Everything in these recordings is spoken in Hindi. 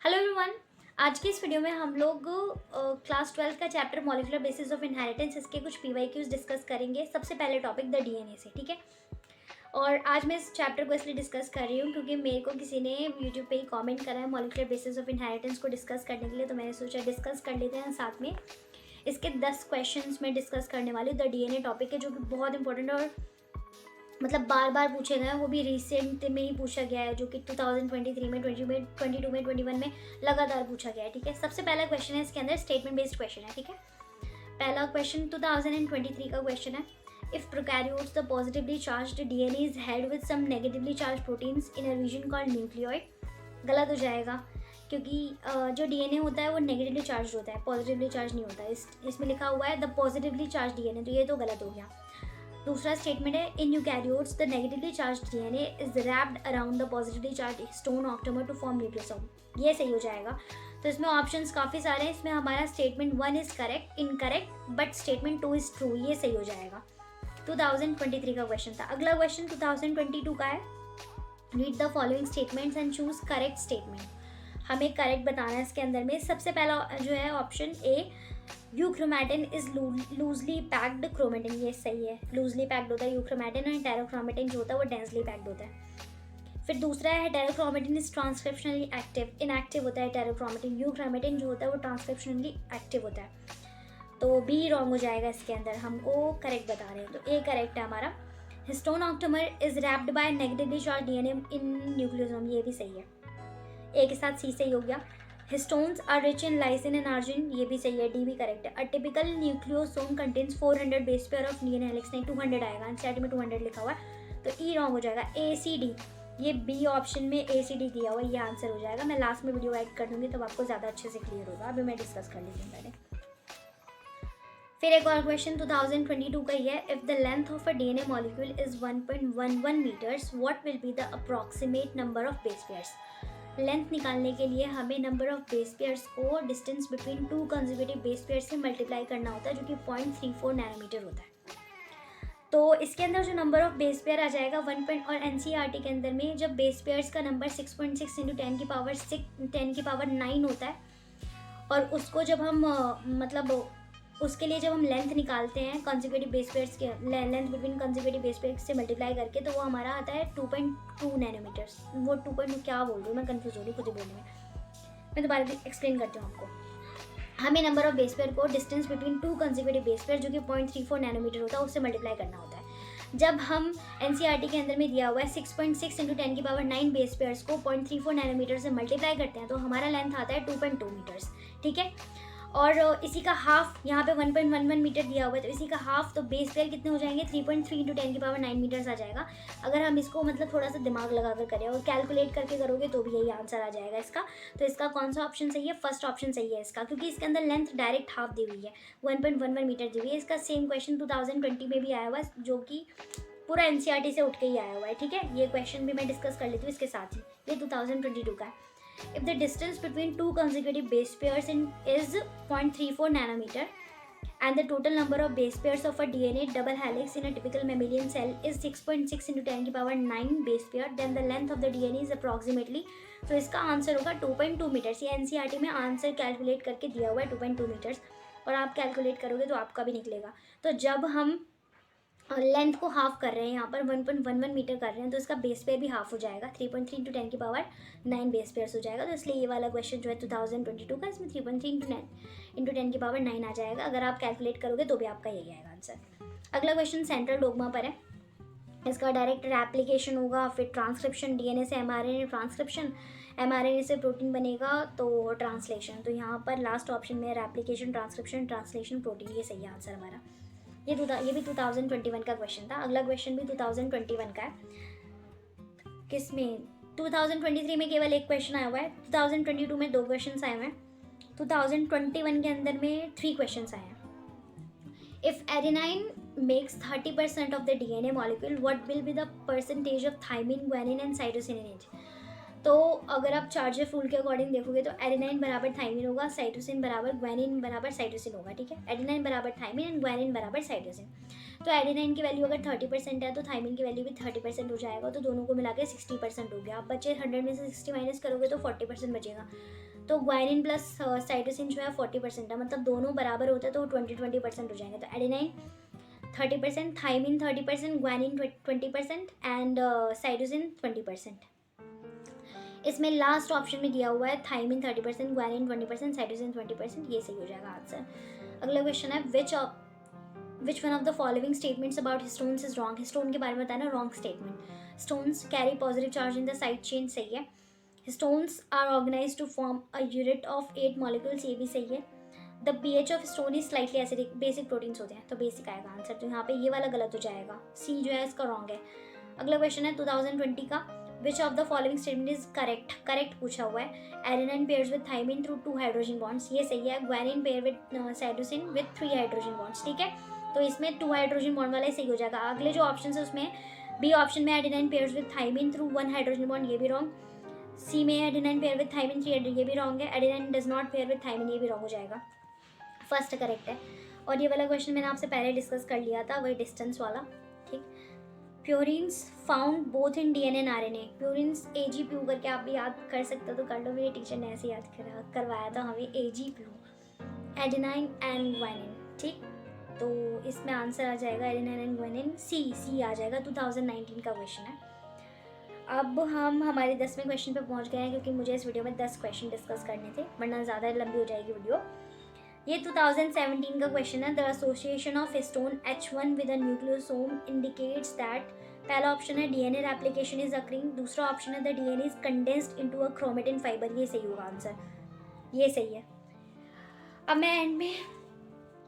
Hello everyone. आज की इस वीडियो में हम लोग क्लास 12 का chapter molecular basis of inheritance इसके कुछ पीवाईक्यूज डिस्कस करेंगे। सबसे पहले टॉपिक द डीएनए से, ठीक है। और आज मैं इस चैप्टर को इसलिए डिस्कस कर रही हूँ क्योंकि मेरे को किसी ने यूट्यूब पे ही कमेंट करा है मॉलिक्यूलर बेसिस ऑफ इनहेरिटेंस को डिस्कस करने के लिए, तो मैंने सोचा डिस्कस कर लेते हैं। साथ में इसके 10 क्वेश्चंस में डिस्कस करने वाली द डीएनए टॉपिक है, जो कि बहुत इंपॉर्टेंट है और मतलब बार बार पूछे गए हैं। वो भी रिसेंट में ही पूछा गया है, जो कि 2023 में 20 में 22 में 21 में लगातार पूछा गया है, ठीक है। सबसे पहला क्वेश्चन है इसके अंदर, स्टेटमेंट बेस्ड क्वेश्चन है, ठीक है। पहला क्वेश्चन 2023 का क्वेश्चन है, if prokaryotes the positively charged DNA is held with some negatively charge proteins in a region called nucleoid. गलत हो जाएगा क्योंकि जो डीएनए होता है वो नेगेटिवली चार्ज होता है, पॉजिटिवली चार्ज नहीं होता है। इसमें लिखा हुआ है द पॉजिटिवली चार्ज डीएनए, तो ये तो गलत हो गया। दूसरा स्टेटमेंट है, in eukaryotes the negatively charged DNA is wrapped around the positively charged histone octamer to form nucleosome. ये सही हो जाएगा। तो इसमें ऑप्शंस काफ़ी सारे हैं। इसमें हमारा statement 1 is correct, incorrect, but statement 2 is true, ये सही हो जाएगा। 2023 का क्वेश्चन था। अगला क्वेश्चन 2022 का है, read the following statements and choose correct statement. हमें करेक्ट बताना है इसके अंदर में। सबसे पहला जो है option A, euchromatin is loosely packed chromatin, ये सही है। लूजली पैक्ड होता है यूक्रोमैटिन, और हेटेरोक्रोमेटिन जो होता है वो डेंसली पैक्ड होता है। फिर दूसरा है, हेटेरोक्रोमेटिन इज ट्रांसक्रिप्शनली एक्टिव, इनएक्टिव होता है हेटेरोक्रोमेटिन। यूक्रोमैटिन जो होता है वो ट्रांसक्रिप्शनली एक्टिव होता है। तो बी रॉन्ग हो जाएगा इसके अंदर, हमको करेक्ट बता रहे हैं, तो ए करेक्ट है हमारा। Histone octamer is wrapped by negatively charge DNA in nucleosome, ये भी सही है। ए के साथ सी सही हो गया। Histones are rich in lysine and arginine, ये भी सही है, डी भी करेक्ट है। A typical nucleosome contains 400 base pair of DNA helix, नहीं 200 आएगा, एनसीईआरटी में 200 लिखा हुआ है, तो ई रॉन्ग हो जाएगा। ए सी डी, ये बी ऑप्शन में ए सी डी दिया हुआ है, ये आंसर हो जाएगा। मैं लास्ट में वीडियो ऐड कर दूंगी तब आपको ज़्यादा अच्छे से क्लियर होगा। अभी मैं डिस्कस कर लेती हूँ पहले। फिर एक और क्वेश्चन 2022 का ही है, if the length of a DNA molecule is 1.11 metres, what will be the approximate number of base pairs. Length निकालने के लिए हमें नंबर ऑफ बेस पेयर्स को distance between 2 consecutive base pairs से मल्टीप्लाई करना होता है, जो कि 0.34 नैनोमीटर होता है। तो इसके अंदर जो नंबर ऑफ बेस पेयर आ जाएगा 1 और एनसीईआरटी के अंदर में जब बेस पेयर्स का नंबर 6.6 इंटू 10 की पावर 9 होता है, और उसको जब हम मतलब उसके लिए जब हम लेंथ निकालते हैं कंसेक्यूटिव बेस पेयर्स के, length between consecutive base pairs से मल्टीप्लाई करके, तो वो हमारा आता है 2.2 नैनोमीटर्स। वो 2.2 क्या बोल रही हूँ मैं, कंफ्यूज हो रही हूँ खुद ही बोलने में। मैं दोबारा एक्सप्लेन करती हूँ आपको। हमें नंबर ऑफ बेस पेयर को distance between 2 consecutive base pair, जो कि 0.34 नैनोमीटर होता है, उससे मल्टीप्लाई करना होता है। जब हम एनसीईआरटी के अंदर में दिया हुआ है 6.6 इंटू 10 की पावर 9 बेस पेयर्स को 0.34 नैनोमीटर से मल्टीप्लाई करते हैं, तो हमारा लेंथ आता है 2.2 मीटर्स, ठीक है। और इसी का हाफ यहाँ पे 1.11 मीटर दिया हुआ है, तो इसी का हाफ, तो बेस पेयर कितने हो जाएंगे, 3.3 इंटू 10 की पावर 9 मीटर्स आ जाएगा। अगर हम इसको मतलब थोड़ा सा दिमाग लगा कर करें और कैलकुलेट करके करोगे तो भी यही आंसर आ जाएगा इसका। तो इसका कौन सा ऑप्शन सही है, फर्स्ट ऑप्शन सही है इसका, क्योंकि इसके अंदर लेंथ डायरेक्ट हाफ दी हुई है, 1.11 मीटर दी हुई है। इसका सेम क्वेश्चन 2020 में भी आया हुआ है, जो कि पूरा एनसीईआरटी से उठ के ही आया हुआ है, ठीक है। ये क्वेश्चन भी मैं डिस्कस कर लेती हूँ इसके साथ ही। ये 2022 का है। If the distance between 2 consecutive base pairs is 0.34 nanometer and the total number of base pairs of a DNA double helix in a typical mammalian cell is 6.6 into 10 की power 9 base pair, then the length of the DNA is approximately, तो इसका आंसर होगा 2.2 मीटर्स। ये एनसीईआरटी में आंसर कैलकुलेट करके दिया हुआ है 2.2 मीटर्स, और आप कैलकुलेट करोगे तो आपका भी निकलेगा। तो जब हम लेंथ को हाफ कर रहे हैं, यहाँ पर 1.11 मीटर कर रहे हैं, तो इसका बेस पेयर भी हाफ हो जाएगा, 3.3 इंटू 10 की पावर 9 बेस पेयर्स हो जाएगा। तो इसलिए ये वाला क्वेश्चन जो है 2022 का, इसमें 3.3 इंटू 10 की पावर 9 आ जाएगा। अगर आप कैलकुलेट करोगे तो भी आपका यही आएगा आंसर। अगला क्वेश्चन सेंट्रल डोग्मा पर है। इसका डायरेक्ट एप्लीकेशन होगा, फिर ट्रांसक्रिप्शन, डीएनए से एमआरएनए ट्रांसक्रिप्शन, एमआरएनए से प्रोटीन बनेगा तो ट्रांसलेशन। तो यहाँ पर लास्ट ऑप्शन में एप्लीकेशन, ट्रांसक्रिप्शन, ट्रांसलेशन, प्रोटीन, ये सही आंसर हमारा। ये भी 2021 का क्वेश्चन था। अगला क्वेश्चन भी 2021 का है। किस में 2023 में केवल एक क्वेश्चन आया हुआ है, 2022 में 2 क्वेश्चन आए हुए हैं, 2021 के अंदर में 3 क्वेश्चन आए हैं। If adenine makes 30% of the DNA molecule, what will be the percentage of thymine, guanine and cytosine in it. तो अगर आप चार्जर फूल के अकॉर्डिंग देखोगे तो एडेनाइन बराबर थाइमिन होगा, साइटोसिन बराबर ग्वानिन बराबर साइटोसिन होगा, ठीक है। एडेनाइन बराबर थाइमिन एंड ग्वानिन बराबर साइटोसिन। तो एडेनाइन की वैल्यू अगर 30% है तो थाइमिन की वैल्यू भी 30% हो जाएगा, तो दोनों को मिला के 60% हो गया। आप बचे 100 में से 60 माइनस करोगे तो 40% बचेगा। तो ग्वानिन प्लस साइटोसिन जो है 40% है, मतलब दोनों बराबर होते हैं तो 20% हो जाएंगे। तो adenine 30%, thymine 30%, guanine 20% and cytosine 20%। इसमें लास्ट ऑप्शन में दिया हुआ है थाइमिन 30%, ग्वानिन 20%, साइटोसिन 20%, ये सही हो जाएगा आंसर। अगला क्वेश्चन है which one of the following statements about histones is wrong. Histone के बारे में बताना wrong statement. Histones carry positive charge in the side chain, सही है। Histones are organise to form a unit of 8 molecules, ये भी सही है। The pH of histone is slightly acidic, basic proteins होते हैं तो बेसिक आएगा आंसर। तो यहाँ पे ये वाला गलत हो जाएगा, सी जो है इसका रॉन्ग है। अगला क्वेश्चन है 2020 का, which of the following statement is correct. Correct पूछा हुआ है। Adenine pairs with thymine through 2 hydrogen bonds, ये सही है। Guanine pair with cytosine with 3 hydrogen bonds, ठीक है। तो इसमें 2 हाइड्रोजन बॉन्ड वाला ही सही हो जाएगा। अगले जो ऑप्शन है उसमें बी ऑप्शन में adenine pairs with thymine through 1 hydrogen bond, ये भी रॉन्ग। सी में एडेनाइन पेयर विद थाइमिन 3, ये भी रॉन्ग है। Adenine does not pair with thymine, ये भी रॉन्ग हो जाएगा। फर्स्ट करेक्ट है। और ये वाला क्वेश्चन मैंने आपसे पहले डिस्कस कर लिया था, वही डिस्टेंस वाला, ठीक। Purines found both in DNA and RNA. Purines AgPu करके आप भी याद कर सकते हो तो कर लो, मेरे टीचर ने ऐसे याद करवाया था हमें, AgPu, एडेनाइन एंड ग्वानिन, ठीक। तो इसमें आंसर आ जाएगा एडेनाइन एंड ग्वानिन, सी आ जाएगा। 2019 का क्वेश्चन है। अब हम हमारे 10वें क्वेश्चन पे पहुंच गए हैं, क्योंकि मुझे इस वीडियो में 10 क्वेश्चन डिस्कस करने थे, वरना ज़्यादा लंबी हो जाएगी वीडियो। ये 2017 का क्वेश्चन है। The association of histone H1 with a nucleosome indicates that. पहला ऑप्शन है डीएनए रेप्लिकेशन इज अकरिंग, दूसरा ऑप्शन है the DNA is condensed into a chromatin fibre, ये सही होगा आंसर, ये सही है। अब मैं एंड में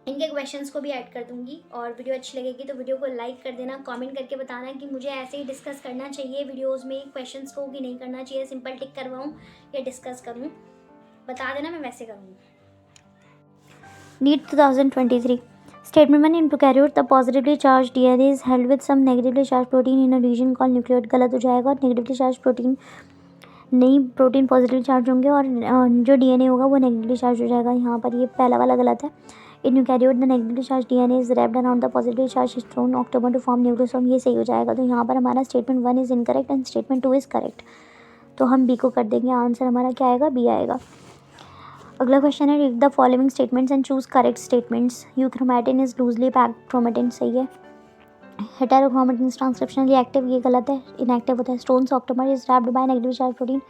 इनके क्वेश्चंस को भी ऐड कर दूंगी, और वीडियो अच्छी लगेगी तो वीडियो को लाइक कर देना, कमेंट करके बताना कि मुझे ऐसे ही डिस्कस करना चाहिए वीडियोस में क्वेश्चंस को कि नहीं करना चाहिए, सिंपल टिक करवाऊँ या डिस्कस करूँ, बता देना, मैं वैसे करूँगी। NEET 2023 Statement 1, in prokaryote the positively charged DNA is held with some negatively charged protein in a region called nucleoid, गलत हो जाएगा। नेगेटिवली चार्ज प्रोटीन नहीं, प्रोटीन पॉजिटिवली चार्ज होंगे और जो DNA होगा वो नेगेटिवली चार्ज हो जाएगा। यहाँ पर ये पहला वाला गलत है। In eukaryote the negatively charge DNA is wrapped around the positively charge histone October to form nucleosome, ये सही हो जाएगा। तो यहाँ पर हमारा statement 1 is incorrect and statement 2 is correct, तो हम बी को कर देंगे। आंसर हमारा क्या आएगा, बी आएगा। अगला क्वेश्चन है read the following statements and choose correct statements. Euchromatin is loosely packed chromatin, सही है। हेटेरोक्रोमेटिन इज ट्रांसक्रिप्शनली एक्टिव, ये गलत है, इनएक्टिव होता है। Histones octamer is wrapped by negative charge protein,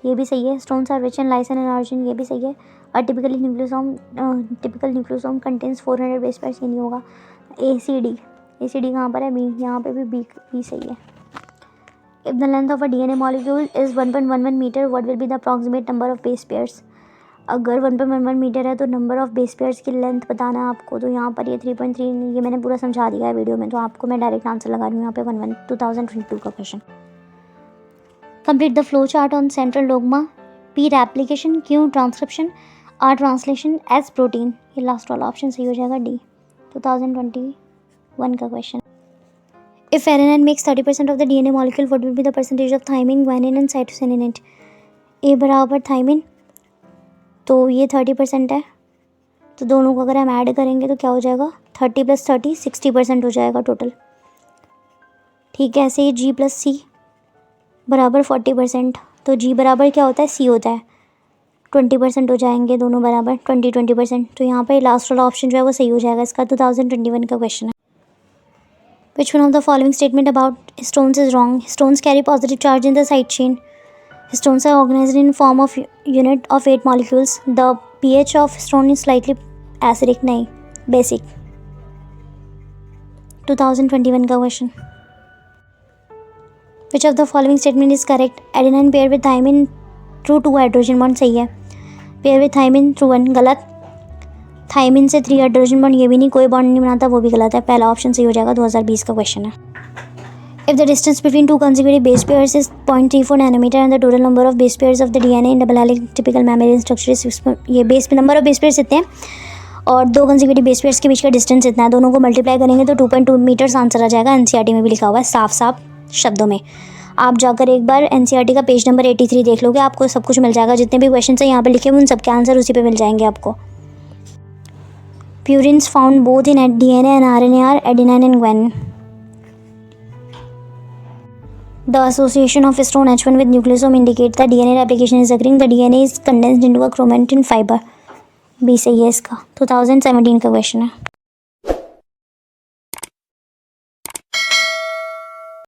ये भी सही है। Histones are rich in lysine and arginine, ये भी सही है। और typical nucleosome contains 400 base pairs, ये नहीं होगा। ACD कहाँ पर है, बी, यहाँ पे भी बी सही है। If the length of a DNA molecule is 1.11 metre, what will be the approximate number of base pairs. अगर 1.11 मीटर है तो नंबर ऑफ बेस पेयर्स की लेंथ बताना है आपको। तो यहाँ पर ये 3.3, ये मैंने पूरा समझा दिया है वीडियो में, तो आपको मैं डायरेक्ट आंसर लगा रही हूँ यहाँ पे 2022 का question. Complete the flow chart on central dogma, P replication, Q transcription, R translation, S protein, ये लास्ट वाला ऑप्शन सही हो जाएगा, D 2021 का question. If adenine makes 30% of the DNA molecule, what will be the percentage of thymine, guanine and cytosine in it? A बराबर थाइमिन, तो ये 30% है, तो दोनों को अगर हम ऐड करेंगे तो क्या हो जाएगा, 30 + 30 60% हो जाएगा टोटल, ठीक है। ऐसे ही G + C बराबर 40%, तो G बराबर क्या होता है, C होता है, 20% हो जाएंगे दोनों बराबर, 20%। तो यहाँ पर लास्ट वाला ऑप्शन जो है वो सही हो जाएगा इसका। 2021 का क्वेश्चन है। Which one of the following statement about stones is wrong? Stones carry positive charge in the side chain. Stones are organized in form of unit of 8 molecules. The pH of stone is slightly acidic, नहीं, basic। 2021 का question. Which of the following statement is correct? Adenine pair with thymine through 2 hydrogen bond, सही है। Pair with thymine through 1, गलत। थाइमिन से 3 हाइड्रोजन बॉन्ड, ये भी नहीं, कोई बॉन्ड नहीं बनाता, वो भी गलत है। पहला ऑप्शन सही हो जाएगा। 2020 का क्वेश्चन है। If the distance between 2 consecutive base pairs is 0.34 nanometre and the total number of base pairs of the DNA in double helix typical mammalian structure is, ये बेस पे नंबर ऑफ बेस पेयर्स इतने हैं और 2 कंसेक्यूटिव बेस पेयर्स के बीच का डिस्टेंस इतना है, दोनों को मल्टीप्लाई करेंगे तो 2.2 मीटर्स आंसर आ जाएगा। NCERT में भी लिखा हुआ है साफ साफ शब्दों में। आप जाकर एक बार NCERT का पेज नंबर 83 देख लोगे, आपको सब कुछ मिल जाएगा। जितने भी क्वेश्चन है यहाँ पे लिखे हुए उन सबके आंसर उसी पे मिल जाएंगे आपको। Purines found both in DNA and RNA are adenine and guanine. The association of stone H1 with nucleosome indicates that DNA replication is occurring. The DNA is condensed into a chromatin fiber. B सही है इसका, 2017 का क्वेश्चन है.